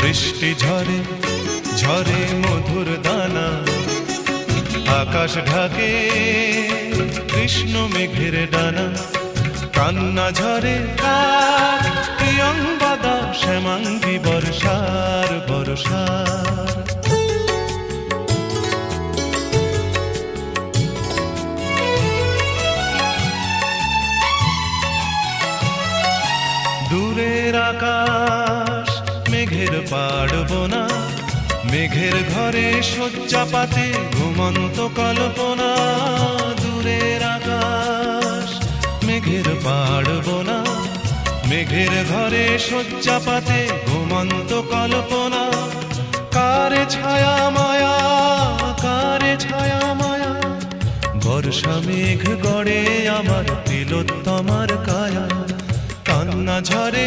বৃষ্টি ঝরে ঝরে মধুর দানা, আকাশ ঢাকে কৃষ্ণ মেঘের ডানা। কান্না ঝরে কার প্রিয়ংবদা শ্যামাঙ্গী বর্ষার বর্ষার। দূরের আকাশ মেঘের পাড়বনা, মেঘের ঘরে শয্যা পাতে ঘুমন্ত কল্পনা। দূরের আকাশ মেঘের পাড়বনা, মেঘের ঘরে শয্যা পাতে ঘুমন্ত কল্পনা। কারে ছায়া মায়া, কারে ছায়া মায়া, বর্ষা মেঘ গড়ে আমার তিলোত্তমার কায়া। কান্না ঝরে